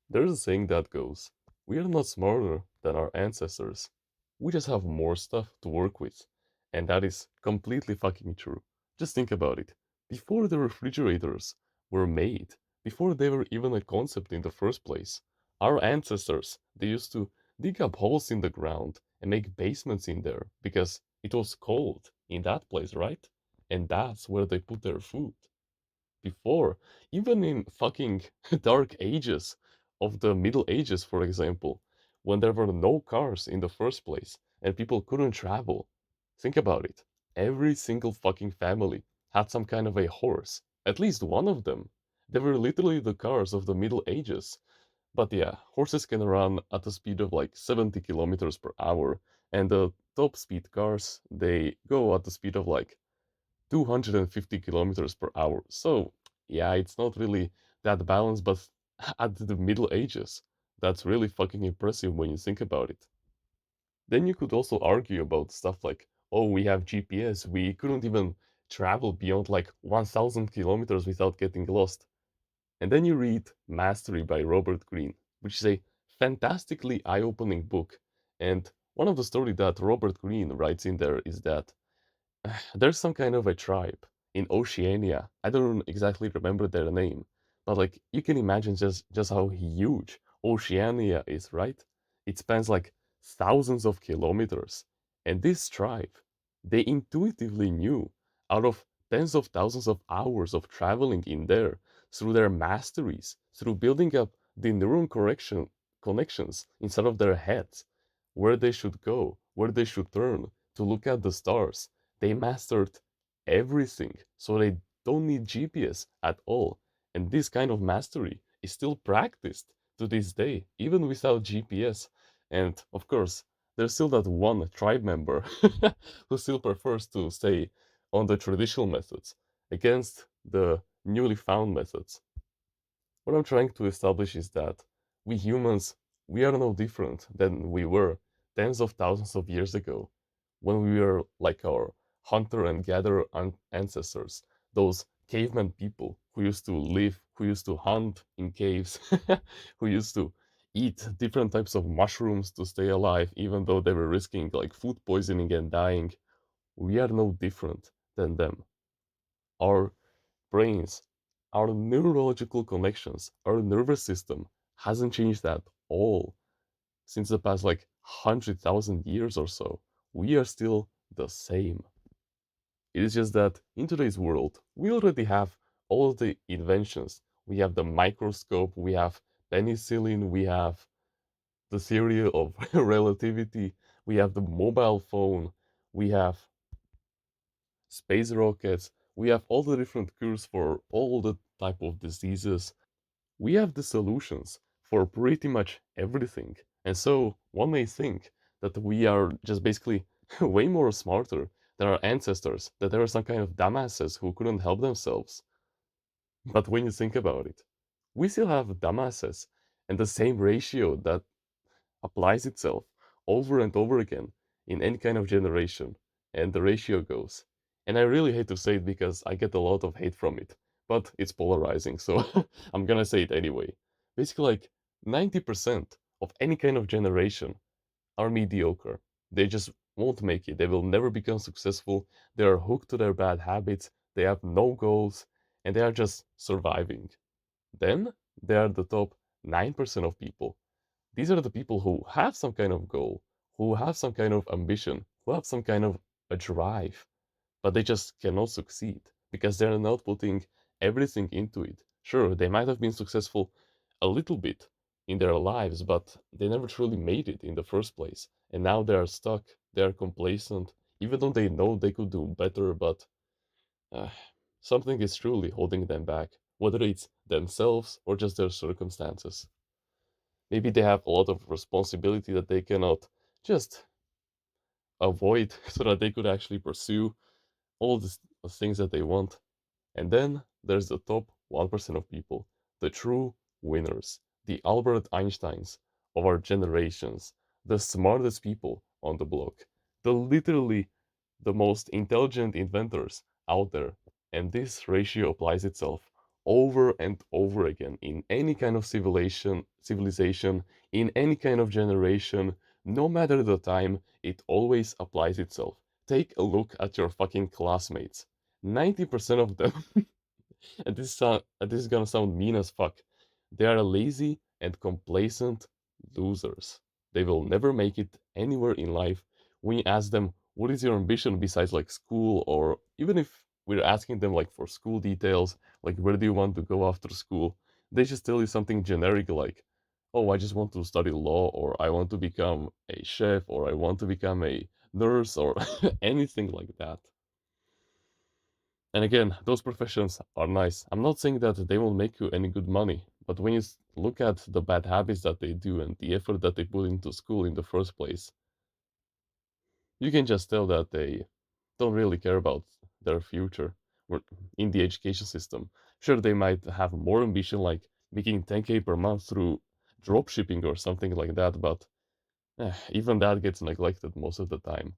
There's a saying that goes, we are not smarter than our ancestors. We just have more stuff to work with. And that is completely fucking true. Just think about it. Before the refrigerators were made, before they were even a concept in the first place, our ancestors, they used to dig up holes in the ground and make basements in there because it was cold in that place, right? And that's where they put their food before, even in fucking dark ages of the Middle Ages, for example, when there were no cars in the first place and people couldn't travel. Think about it. Every single fucking family had some kind of a horse, at least one of them. They were literally the cars of the Middle Ages. But yeah, horses can run at a speed of like 70 kilometers per hour, and the top speed cars, they go at the speed of like 250 kilometers per hour. So, yeah, it's not really that balanced, but at the Middle Ages, that's really fucking impressive when you think about it. Then you could also argue about stuff like, oh, we have GPS, we couldn't even travel beyond like 1000 kilometers without getting lost. And then you read Mastery by Robert Greene, which is a fantastically eye opening book. And one of the stories that Robert Greene writes in there is that there's some kind of a tribe in Oceania. I don't exactly remember their name, but like you can imagine just how huge Oceania is, right? It spans like thousands of kilometers. And this tribe, they intuitively knew out of tens of thousands of hours of traveling in there through their masteries, through building up the neuron correction connections inside of their heads, where they should go, where they should turn to look at the stars. They mastered everything, so they don't need GPS at all. And this kind of mastery is still practiced to this day, even without GPS. And of course, there's still that one tribe member who still prefers to stay on the traditional methods against the newly found methods. What I'm trying to establish is that we humans, we are no different than we were tens of thousands of years ago when we were like our hunter and gatherer ancestors, those caveman people who used to live, who used to hunt in caves, who used to eat different types of mushrooms to stay alive, even though they were risking like food poisoning and dying. We are no different than them. Our brains, our neurological connections, our nervous system hasn't changed at all since the past like 100,000 years or so. We are still the same. It is just that in today's world, we already have all of the inventions. We have the microscope, we have penicillin, we have the theory of relativity, we have the mobile phone, we have space rockets, we have all the different cures for all the type of diseases. We have the solutions for pretty much everything. And so one may think that we are just basically way more smarter than our ancestors, that there are some kind of dumbasses who couldn't help themselves. But when you think about it, we still have dumbasses and the same ratio that applies itself over and over again in any kind of generation, and the ratio goes. And I really hate to say it because I get a lot of hate from it, but it's polarizing, so I'm gonna say it anyway. Basically, like 90% of any kind of generation are mediocre. They just won't make it. They will never become successful. They are hooked to their bad habits. They have no goals, and they are just surviving. Then there are the top 9% of people. These are the people who have some kind of goal, who have some kind of ambition, who have some kind of a drive, but they just cannot succeed because they're not putting everything into it. Sure, they might have been successful a little bit in their lives, but they never truly made it in the first place. And now they are stuck, they are complacent, even though they know they could do better, but uh, something is truly holding them back, whether it's themselves or just their circumstances. Maybe they have a lot of responsibility that they cannot just avoid so that they could actually pursue all the things that they want. And then there's the top 1% of people, the true winners, the Albert Einsteins of our generations, the smartest people on the block, the literally the most intelligent inventors out there. And this ratio applies itself over and over again in any kind of civilization, in any kind of generation, no matter the time, it always applies itself. Take a look at your fucking classmates. 90% of them, and this is gonna sound mean as fuck, they are lazy and complacent losers. They will never make it anywhere in life. When you ask them, what is your ambition besides like school, or even if we're asking them like for school details, like where do you want to go after school, they just tell you something generic like, oh, I just want to study law, or I want to become a chef, or I want to become a nurse, or anything like that. And again, those professions are nice. I'm not saying that they will make you any good money, but when you look at the bad habits that they do and the effort that they put into school in the first place, you can just tell that they don't really care about their future or in the education system. Sure, they might have more ambition, like making 10K per month through drop shipping or something like that, but even that gets neglected most of the time.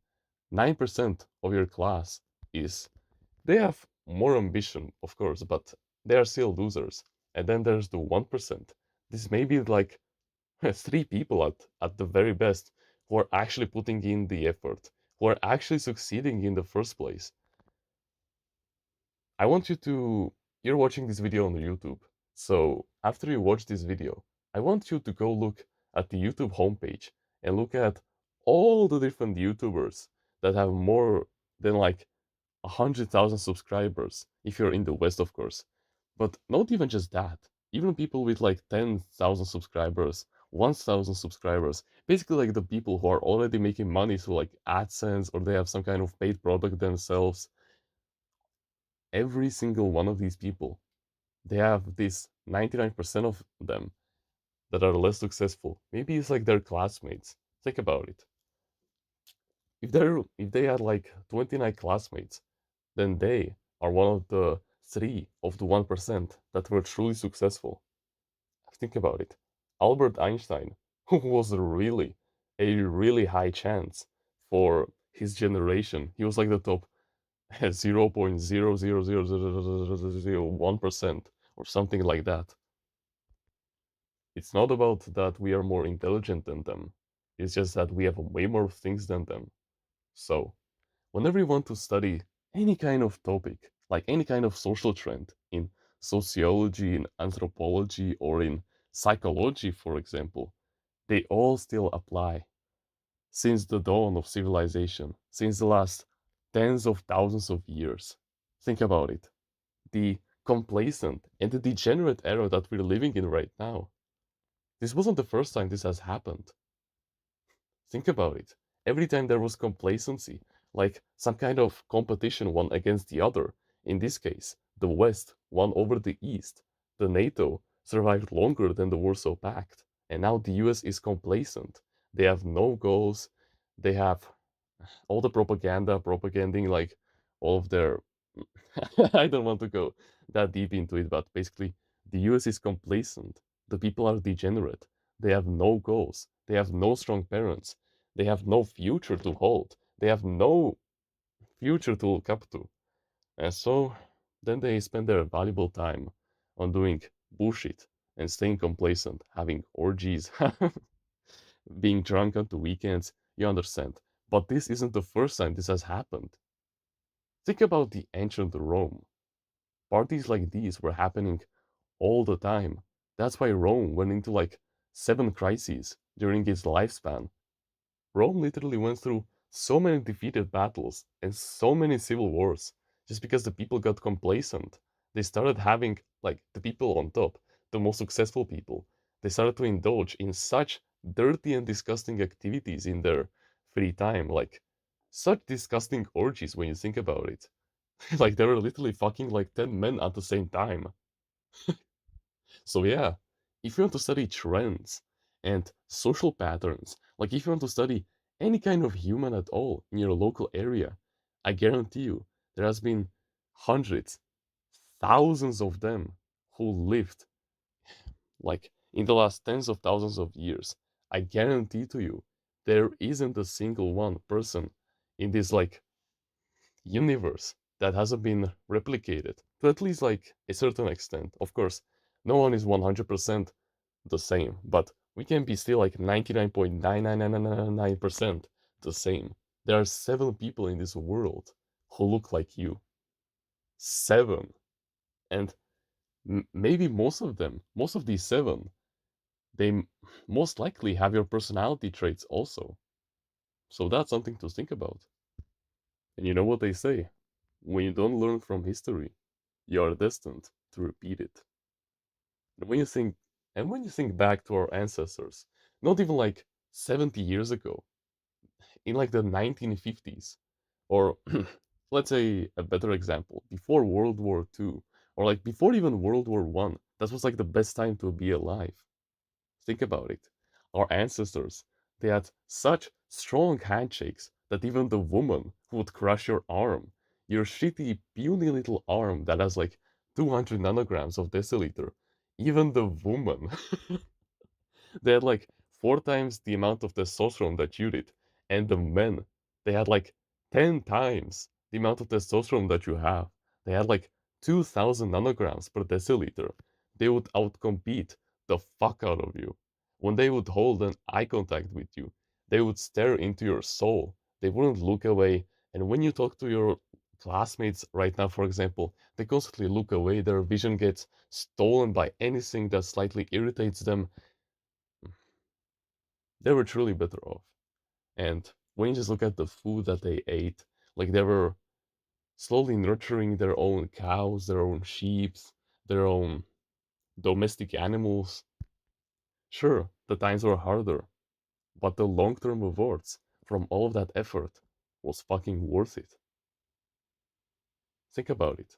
9% of your class is they have more ambition, of course, but they are still losers. And then there's the 1%. This may be like three people at the very best who are actually putting in the effort, who are actually succeeding in the first place. I want you to, you're watching this video on YouTube. So after you watch this video, I want you to go look at the YouTube homepage and look at all the different YouTubers that have more than like 100,000 subscribers if you're in the West, of course. But not even just that. Even people with like 10,000 subscribers, 1,000 subscribers, basically like the people who are already making money through like AdSense or they have some kind of paid product themselves. Every single one of these people, they have this 99% of them that are less successful. Maybe it's like their classmates. Think about it. If they had like 29 classmates, then they are one of the three of the 1% that were truly successful. Think about it. Albert Einstein, who was really a really high chance for his generation, he was like the top 0.0000001% or something like that. It's not about that we are more intelligent than them. It's just that we have way more things than them. So, whenever you want to study any kind of topic, like any kind of social trend in sociology, in anthropology, or in psychology, for example, they all still apply since the dawn of civilization, since the last tens of thousands of years. Think about it. The complacent and the degenerate era that we're living in right now. This wasn't the first time this has happened. Think about it. Every time there was complacency, like some kind of competition one against the other, in this case, the West won over the East. The NATO survived longer than the Warsaw Pact, and now the US is complacent. They have no goals. They have all the propaganding like all of their I don't want to go that deep into it, but basically the US is complacent. The people are degenerate. They have no goals. They have no strong parents. They have no future to hold. They have no future to look up to. And so then they spend their valuable time on doing bullshit and staying complacent, having orgies, being drunk on the weekends. You understand. But this isn't the first time this has happened. Think about the ancient Rome. Parties like these were happening all the time. That's why Rome went into like 7 crises during its lifespan. Rome literally went through so many defeated battles and so many civil wars just because the people got complacent. They started having, like, the people on top, the most successful people, they started to indulge in such dirty and disgusting activities in their free time, like, such disgusting orgies when you think about it. Like, they were literally fucking like 10 men at the same time. So yeah, if you want to study trends and social patterns, like if you want to study any kind of human at all in your local area, I guarantee you there has been hundreds, thousands of them who lived like in the last tens of thousands of years. I guarantee to you there isn't a single one person in this like universe that hasn't been replicated to at least like a certain extent. Of course, no one is 100% the same, but we can be still like 99.99999% the same. There are 7 people in this world who look like you. 7. And maybe most of these 7, they most likely have your personality traits also. So that's something to think about. And you know what they say? When you don't learn from history, you are destined to repeat it. And when you think back to our ancestors, not even like 70 years ago, in like the 1950s, or let's say a better example, before World War II, or like before even World War One, that was like the best time to be alive. Think about it. Our ancestors, they had such strong handshakes that even the woman who would crush your arm, your shitty, puny little arm that has like 200 nanograms of deciliter, even the woman, they had like 4 times the amount of testosterone that you did. And the men, they had like 10 times the amount of testosterone that you have. They had like 2000 nanograms per deciliter. They would outcompete the fuck out of you. When they would hold an eye contact with you, they would stare into your soul. They wouldn't look away. And when you talk to your classmates right now, for example, they constantly look away. Their vision gets stolen by anything that slightly irritates them. They were truly better off. And when you just look at the food that they ate, like they were slowly nurturing their own cows, their own sheep, their own domestic animals. Sure, the times were harder, but the long term rewards from all of that effort was fucking worth it. Think about it.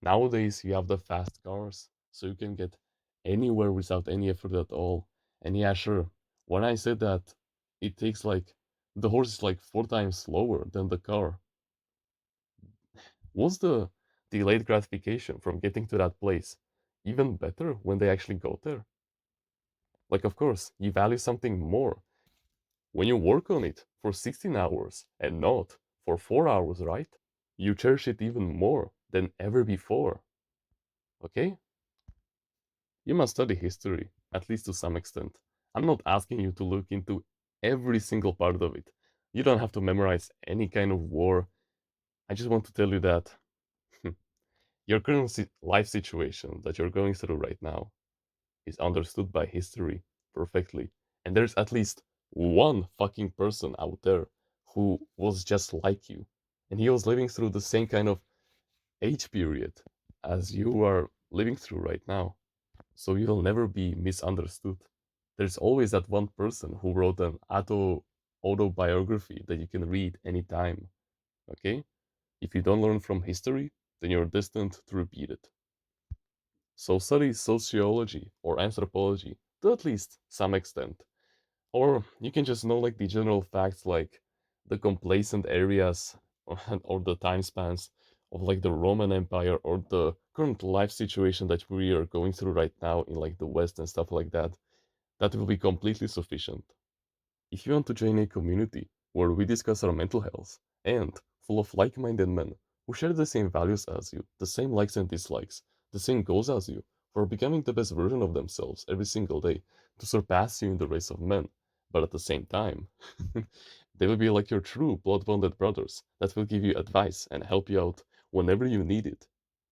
Nowadays, you have the fast cars, so you can get anywhere without any effort at all. And yeah, sure, when I said that it takes like the horse is like 4 times slower than the car, was the delayed gratification from getting to that place even better when they actually got there? Like, of course, you value something more when you work on it for 16 hours and not for 4 hours, right? You cherish it even more than ever before, okay? You must study history, at least to some extent. I'm not asking you to look into every single part of it. You don't have to memorize any kind of war. I just want to tell you that your current life situation that you're going through right now is understood by history perfectly. And there's at least one fucking person out there who was just like you. And he was living through the same kind of age period as you are living through right now. So you will never be misunderstood. There's always that one person who wrote an autobiography that you can read anytime. Okay? If you don't learn from history, then you're destined to repeat it. So study sociology or anthropology to at least some extent. Or you can just know like the general facts like the complacent areas or the time spans of like the Roman Empire or the current life situation that we are going through right now in like the West and stuff like that. That will be completely sufficient. If you want to join a community where we discuss our mental health and full of like minded men who share the same values as you, the same likes and dislikes, the same goals as you, for becoming the best version of themselves every single day to surpass you in the race of men, but at the same time, they will be like your true blood bonded brothers that will give you advice and help you out whenever you need it.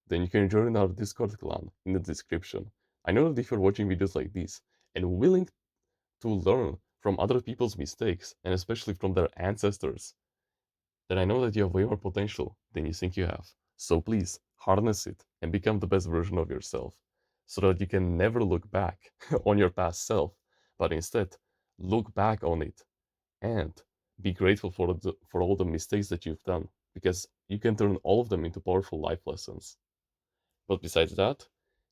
Then you can join our Discord clan in the description. I know that if you're watching videos like this and willing to learn from other people's mistakes, and especially from their ancestors, then I know that you have way more potential than you think you have. So please harness it and become the best version of yourself so that you can never look back on your past self, but instead look back on it and be grateful for all the mistakes that you've done because you can turn all of them into powerful life lessons. But besides that,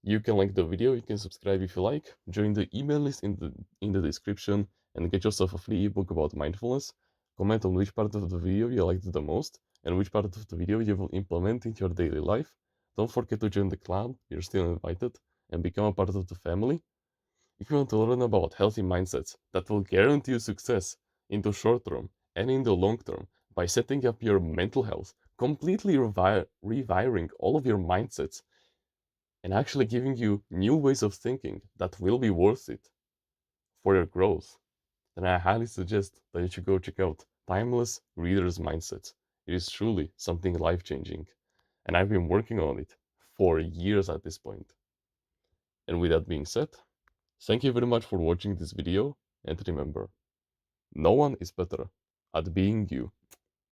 you can like the video, you can subscribe if you like, join the email list in the description, and get yourself a free ebook about mindfulness. Comment on which part of the video you liked the most, and which part of the video you will implement in your daily life. Don't forget to join the clan, you're still invited, and become a part of the family. If you want to learn about healthy mindsets that will guarantee you success in the short term and in the long term by setting up your mental health completely rewiring all of your mindsets and actually giving you new ways of thinking that will be worth it for your growth, then I highly suggest that you should go check out Timeless Reader's Mindset. It is truly something life changing, and I've been working on it for years at this point. And with that being said, thank you very much for watching this video, and remember, no one is better at being you